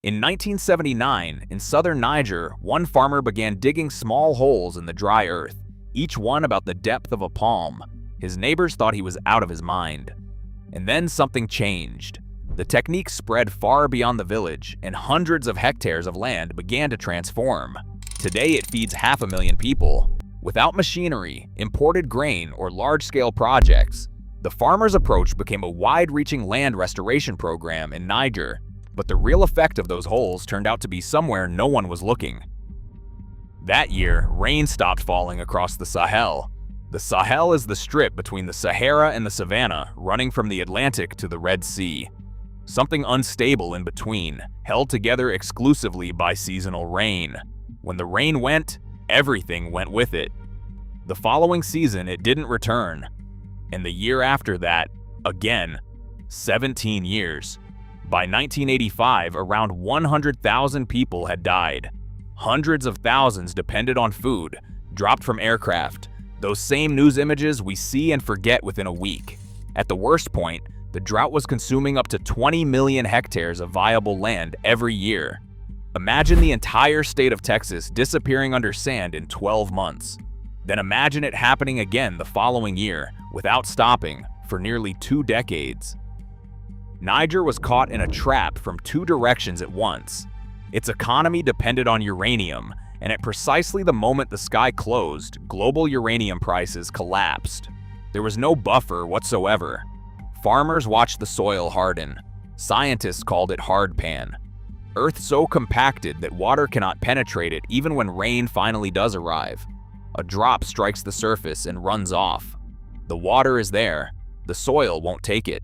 In 1979, in southern Niger, one farmer began digging small holes in the dry earth, each one about the depth of a palm. His neighbors thought he was out of his mind. And then something changed. The technique spread far beyond the village, and hundreds of hectares of land began to transform. Today it feeds 500,000 people. Without machinery, imported grain, or large-scale projects, the farmer's approach became a wide-reaching land restoration program in Niger. But the real effect of those holes turned out to be somewhere no one was looking. That year, rain stopped falling across the Sahel. The Sahel is the strip between the Sahara and the Savannah, running from the Atlantic to the Red Sea. Something unstable in between, held together exclusively by seasonal rain. When the rain went, everything went with it. The following season, it didn't return. And the year after that, again, 17 years. By 1985, around 100,000 people had died. Hundreds of thousands depended on food, dropped from aircraft. Those same news images we see and forget within a week. At the worst point, the drought was consuming up to 20 million hectares of viable land every year. Imagine the entire state of Texas disappearing under sand in 12 months. Then imagine it happening again the following year, without stopping, for nearly 2 decades. Niger was caught in a trap from 2 directions at once. Its economy depended on uranium, and at precisely the moment the sky closed, global uranium prices collapsed. There was no buffer whatsoever. Farmers watched the soil harden. Scientists called it hardpan. Earth so compacted that water cannot penetrate it even when rain finally does arrive. A drop strikes the surface and runs off. The water is there. The soil won't take it.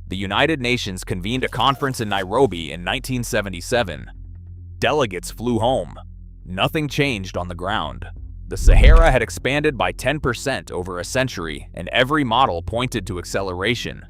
The United Nations convened a conference in Nairobi in 1977. Delegates flew home. Nothing changed on the ground. The Sahara had expanded by 10% over a century, and every model pointed to acceleration.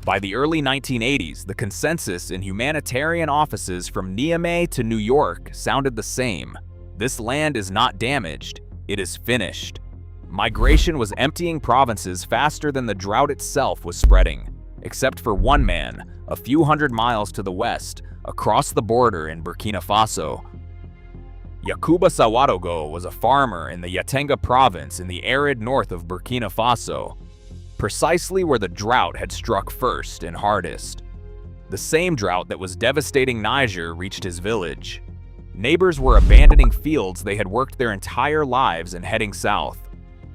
By the early 1980s, the consensus in humanitarian offices from Niamey to New York sounded the same. This land is not damaged, it is finished. Migration was emptying provinces faster than the drought itself was spreading. Except for one man, a few hundred miles to the west, across the border in Burkina Faso. Yakuba Sawadogo was a farmer in the Yatenga province in the arid north of Burkina Faso, precisely where the drought had struck first and hardest. The same drought that was devastating Niger reached his village. Neighbors were abandoning fields they had worked their entire lives and heading south.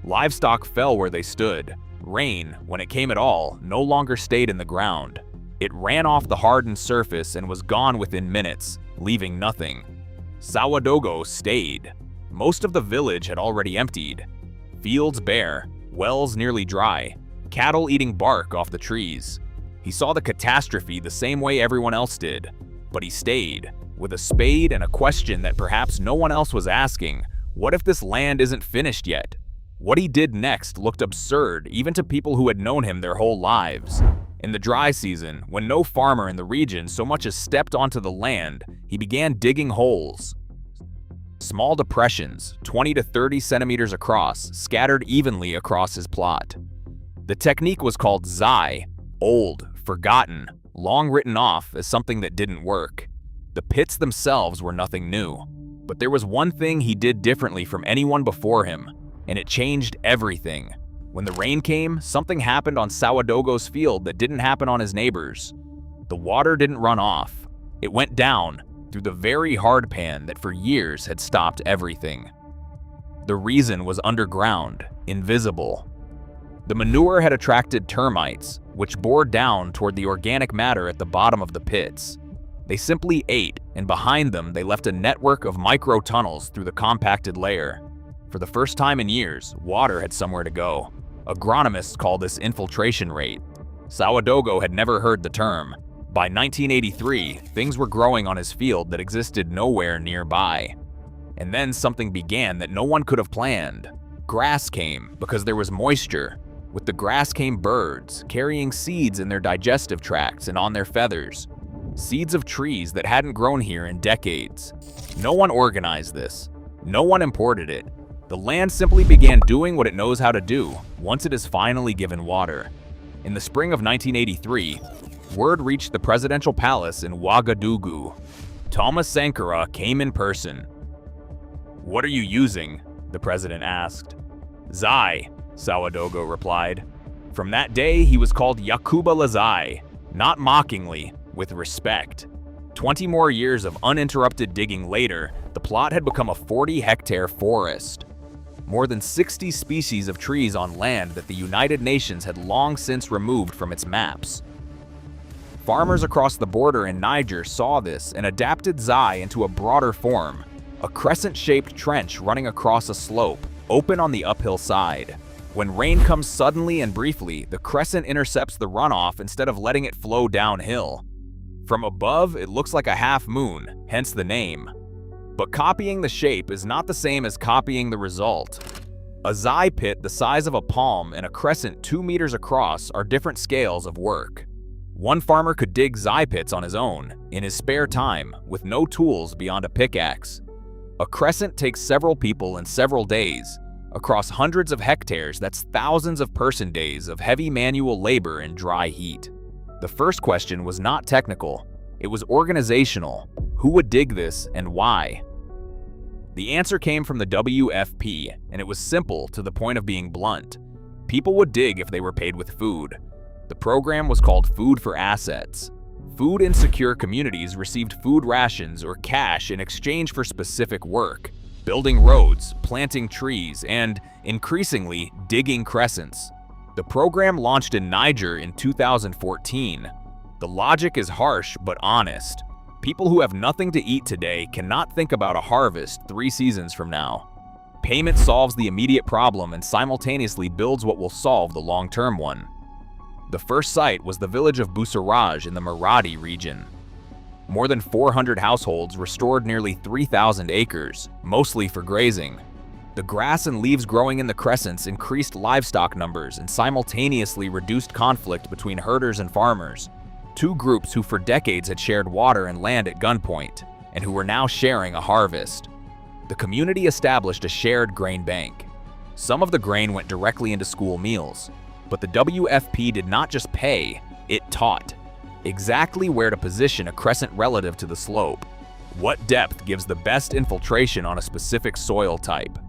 Livestock fell where they stood. Rain, when it came at all, no longer stayed in the ground. It ran off the hardened surface and was gone within minutes, leaving nothing. Sawadogo stayed. Most of the village had already emptied. Fields bare, wells nearly dry, cattle eating bark off the trees. He saw the catastrophe the same way everyone else did, but he stayed, with a spade and a question that perhaps no one else was asking: what if this land isn't finished yet? What he did next looked absurd even to people who had known him their whole lives. In the dry season, when no farmer in the region so much as stepped onto the land, he began digging holes. Small depressions, 20 to 30 centimeters across, scattered evenly across his plot. The technique was called Zai, old, forgotten, long written off as something that didn't work. The pits themselves were nothing new. But there was one thing he did differently from anyone before him, and it changed everything. When the rain came, something happened on Sawadogo's field that didn't happen on his neighbors. The water didn't run off. It went down through the very hardpan that for years had stopped everything. The reason was underground, invisible. The manure had attracted termites, which bore down toward the organic matter at the bottom of the pits. They simply ate, and behind them they left a network of micro-tunnels through the compacted layer. For the first time in years, water had somewhere to go. Agronomists call this infiltration rate. Sawadogo had never heard the term. By 1983, things were growing on his field that existed nowhere nearby. And then something began that no one could have planned. Grass came because there was moisture. With the grass came birds, carrying seeds in their digestive tracts and on their feathers. Seeds of trees that hadn't grown here in decades. No one organized this. No one imported it. The land simply began doing what it knows how to do once it is finally given water. In the spring of 1983, word reached the presidential palace in Ouagadougou. Thomas Sankara came in person. "What are you using?" the president asked. "Zai," Sawadogo replied. From that day, he was called Yakuba Lazai, not mockingly, with respect. 20 more years of uninterrupted digging later, the plot had become a 40-hectare forest. More than 60 species of trees on land that the United Nations had long since removed from its maps. Farmers across the border in Niger saw this and adapted Zai into a broader form, a crescent-shaped trench running across a slope, open on the uphill side. When rain comes suddenly and briefly, the crescent intercepts the runoff instead of letting it flow downhill. From above, it looks like a half moon, hence the name. But copying the shape is not the same as copying the result. A Zai pit the size of a palm and a crescent 2 meters across are different scales of work. One farmer could dig Zai pits on his own, in his spare time, with no tools beyond a pickaxe. A crescent takes several people and several days. Across hundreds of hectares, that's thousands of person days of heavy manual labor in dry heat. The first question was not technical, it was organizational. Who would dig this and why? The answer came from the WFP, and it was simple to the point of being blunt. People would dig if they were paid with food. The program was called Food for Assets. Food insecure communities received food rations or cash in exchange for specific work, building roads, planting trees, and, increasingly, digging crescents. The program launched in Niger in 2014. The logic is harsh but honest. People who have nothing to eat today cannot think about a harvest 3 seasons from now. Payment solves the immediate problem and simultaneously builds what will solve the long-term one. The first site was the village of Busaraj in the Maradi region. More than 400 households restored nearly 3,000 acres, mostly for grazing. The grass and leaves growing in the crescents increased livestock numbers and simultaneously reduced conflict between herders and farmers, two groups who for decades had shared water and land at gunpoint, and who were now sharing a harvest. The community established a shared grain bank. Some of the grain went directly into school meals, but the WFP did not just pay, it taught. Exactly where to position a crescent relative to the slope, what depth gives the best infiltration on a specific soil type,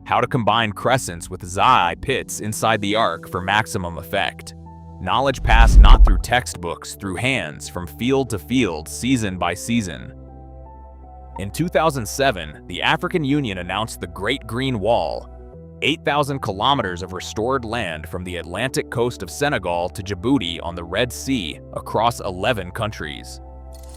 how to combine crescents with Zai pits inside the arc for maximum effect. Knowledge passed not through textbooks, through hands, from field to field, season by season. In 2007, the African Union announced the Great Green Wall, 8,000 kilometers of restored land from the Atlantic coast of Senegal to Djibouti on the Red Sea across 11 countries.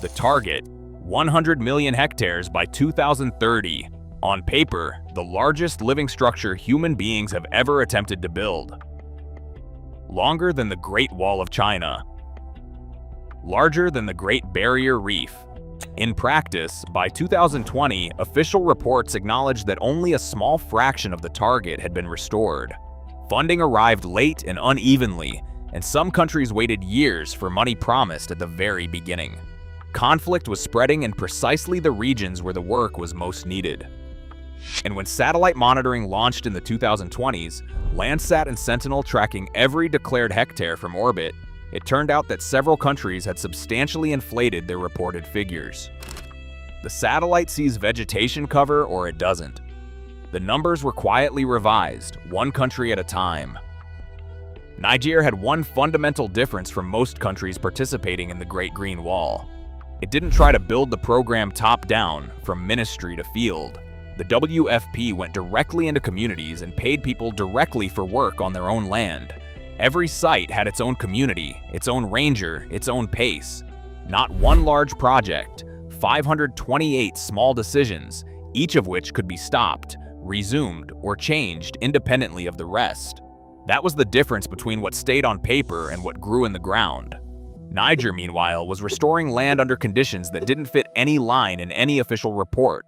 The target, 100 million hectares by 2030. On paper, the largest living structure human beings have ever attempted to build. Longer than the Great Wall of China. Larger than the Great Barrier Reef. In practice, by 2020, official reports acknowledged that only a small fraction of the target had been restored. Funding arrived late and unevenly, and some countries waited years for money promised at the very beginning. Conflict was spreading in precisely the regions where the work was most needed. And when satellite monitoring launched in the 2020s, Landsat and Sentinel tracking every declared hectare from orbit, it turned out that several countries had substantially inflated their reported figures. The satellite sees vegetation cover or it doesn't. The numbers were quietly revised, one country at a time. Niger had one fundamental difference from most countries participating in the Great Green Wall. It didn't try to build the program top-down, from ministry to field. The WFP went directly into communities and paid people directly for work on their own land. Every site had its own community, its own ranger, its own pace. Not one large project, 528 small decisions, each of which could be stopped, resumed, or changed independently of the rest. That was the difference between what stayed on paper and what grew in the ground. Niger, meanwhile, was restoring land under conditions that didn't fit any line in any official report.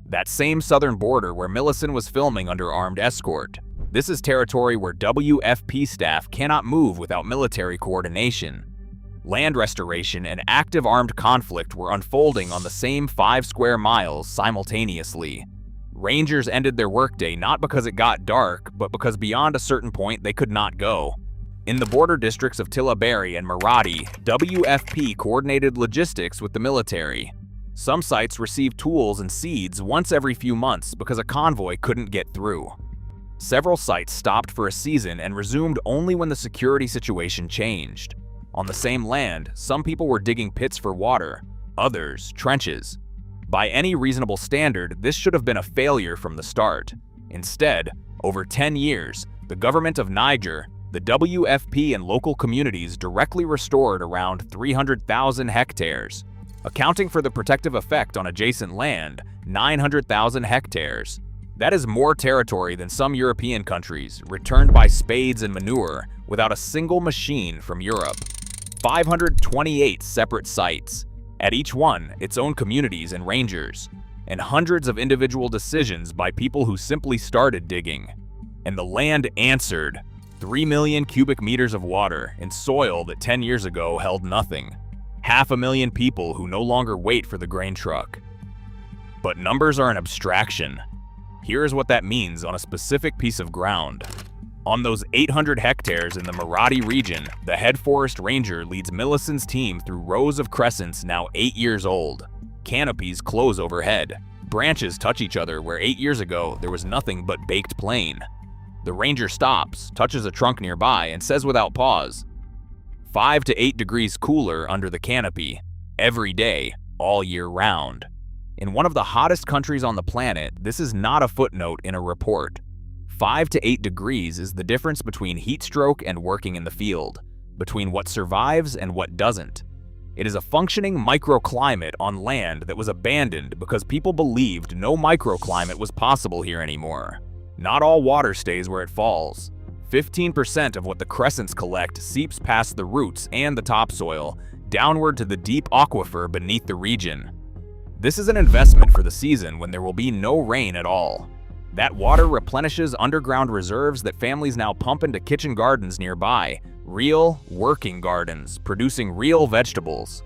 That same southern border where Millicent was filming under armed escort. This is territory where WFP staff cannot move without military coordination. Land restoration and active armed conflict were unfolding on the same 5 square miles simultaneously. Rangers ended their workday not because it got dark, but because beyond a certain point they could not go. In the border districts of Tillaberi and Maradi, WFP coordinated logistics with the military. Some sites received tools and seeds once every few months because a convoy couldn't get through. Several sites stopped for a season and resumed only when the security situation changed. On the same land, some people were digging pits for water, others trenches. By any reasonable standard, this should have been a failure from the start. Instead, over 10 years, the government of Niger, the WFP and local communities directly restored around 300,000 hectares, accounting for the protective effect on adjacent land, 900,000 hectares. That is more territory than some European countries, returned by spades and manure, without a single machine from Europe. 528 separate sites, at each one its own communities and rangers, and hundreds of individual decisions by people who simply started digging. And the land answered. 3 million cubic meters of water in soil that 10 years ago held nothing. 500,000 people who no longer wait for the grain truck. But numbers are an abstraction. Here is what that means on a specific piece of ground. On those 800 hectares in the Maradi region, the head forest ranger leads Millicent's team through rows of crescents now 8 years old. Canopies close overhead. Branches touch each other where 8 years ago there was nothing but baked plain. The ranger stops, touches a trunk nearby, and says without pause, 5 to 8 degrees cooler under the canopy, every day, all year round. In one of the hottest countries on the planet, this is not a footnote in a report. 5 to 8 degrees is the difference between heat stroke and working in the field, between what survives and what doesn't. It is a functioning microclimate on land that was abandoned because people believed no microclimate was possible here anymore. Not all water stays where it falls. 15% of what the crescents collect seeps past the roots and the topsoil, downward to the deep aquifer beneath the region. This is an investment for the season when there will be no rain at all. That water replenishes underground reserves that families now pump into kitchen gardens nearby, real, working gardens, producing real vegetables.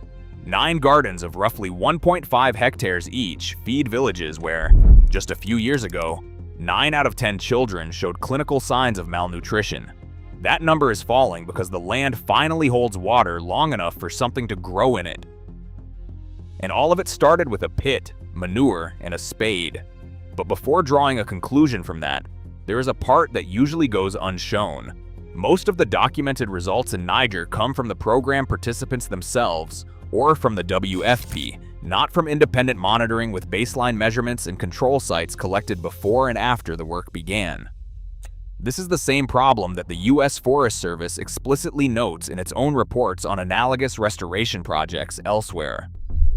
9 gardens of roughly 1.5 hectares each feed villages where, just a few years ago, 9 out of 10 children showed clinical signs of malnutrition. That number is falling because the land finally holds water long enough for something to grow in it. And all of it started with a pit, manure, and a spade. But before drawing a conclusion from that, there is a part that usually goes unshowed. Most of the documented results in Niger come from the program participants themselves or from the WFP, not from independent monitoring with baseline measurements and control sites collected before and after the work began. This is the same problem that the U.S. Forest Service explicitly notes in its own reports on analogous restoration projects elsewhere.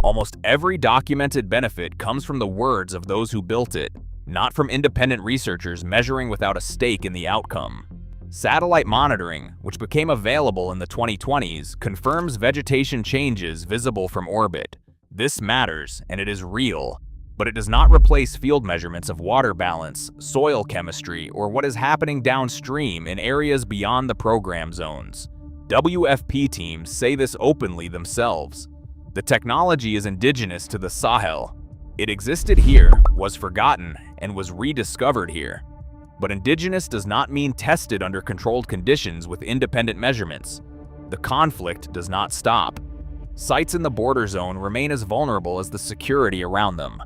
Almost every documented benefit comes from the words of those who built it, not from independent researchers measuring without a stake in the outcome. Satellite monitoring, which became available in the 2020s, confirms vegetation changes visible from orbit. This matters, and it is real, but it does not replace field measurements of water balance, soil chemistry, or what is happening downstream in areas beyond the program zones. WFP teams say this openly themselves. The technology is indigenous to the Sahel. It existed here, was forgotten, and was rediscovered here. But indigenous does not mean tested under controlled conditions with independent measurements. The conflict does not stop. Sites in the border zone remain as vulnerable as the security around them.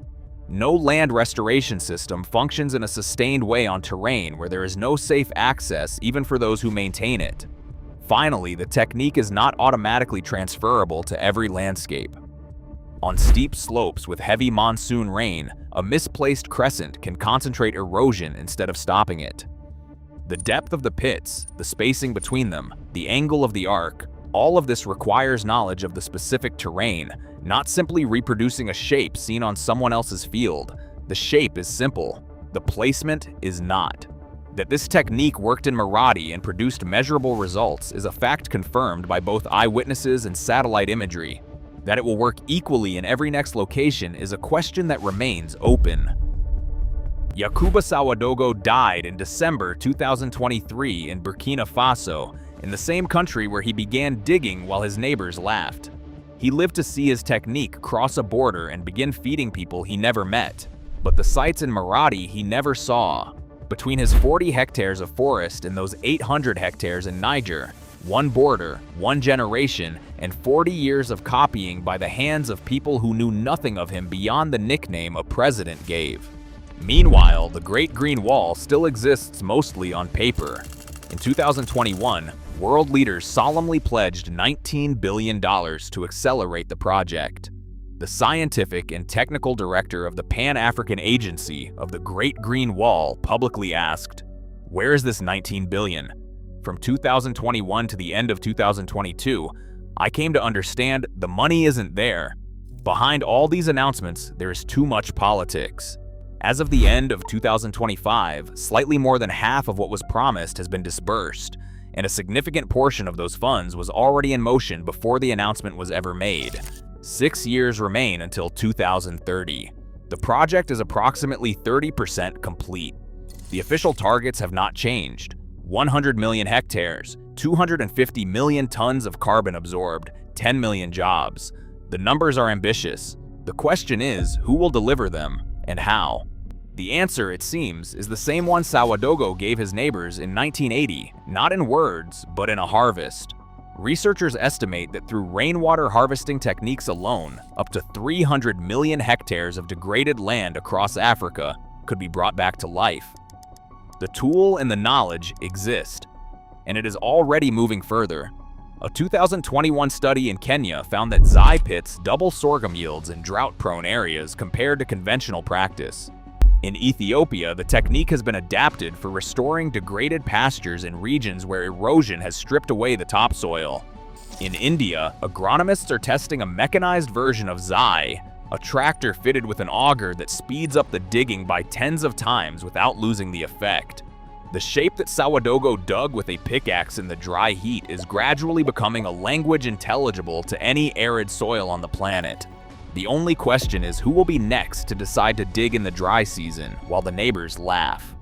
No land restoration system functions in a sustained way on terrain where there is no safe access even for those who maintain it. Finally, the technique is not automatically transferable to every landscape. On steep slopes with heavy monsoon rain, a misplaced crescent can concentrate erosion instead of stopping it. The depth of the pits, the spacing between them, the angle of the arc, all of this requires knowledge of the specific terrain, not simply reproducing a shape seen on someone else's field. The shape is simple, the placement is not. That this technique worked in Maradi and produced measurable results is a fact confirmed by both eyewitnesses and satellite imagery. That it will work equally in every next location is a question that remains open. Yakuba Sawadogo died in December 2023 in Burkina Faso, in the same country where he began digging while his neighbors laughed. He lived to see his technique cross a border and begin feeding people he never met. But the sites in Maradi he never saw. Between his 40 hectares of forest and those 800 hectares in Niger, one border, one generation, and 40 years of copying by the hands of people who knew nothing of him beyond the nickname a president gave. Meanwhile, the Great Green Wall still exists mostly on paper. In 2021, world leaders solemnly pledged $19 billion to accelerate the project. The scientific and technical director of the Pan-African Agency of the Great Green Wall publicly asked, "Where is this $19 billion? From 2021 to the end of 2022, I came to understand the money isn't there. Behind all these announcements, there is too much politics." As of the end of 2025, slightly more than half of what was promised has been disbursed, and a significant portion of those funds was already in motion before the announcement was ever made. 6 years remain until 2030. The project is approximately 30% complete. The official targets have not changed. 100 million hectares, 250 million tons of carbon absorbed, 10 million jobs. The numbers are ambitious. The question is, who will deliver them, and how? The answer, it seems, is the same one Sawadogo gave his neighbors in 1980, not in words, but in a harvest. Researchers estimate that through rainwater harvesting techniques alone, up to 300 million hectares of degraded land across Africa could be brought back to life. The tool and the knowledge exist, and it is already moving further. A 2021 study in Kenya found that zai pits double sorghum yields in drought-prone areas compared to conventional practice. In Ethiopia, the technique has been adapted for restoring degraded pastures in regions where erosion has stripped away the topsoil. In India, agronomists are testing a mechanized version of zai, a tractor fitted with an auger that speeds up the digging by tens of times without losing the effect. The shape that Sawadogo dug with a pickaxe in the dry heat is gradually becoming a language intelligible to any arid soil on the planet. The only question is who will be next to decide to dig in the dry season while the neighbors laugh.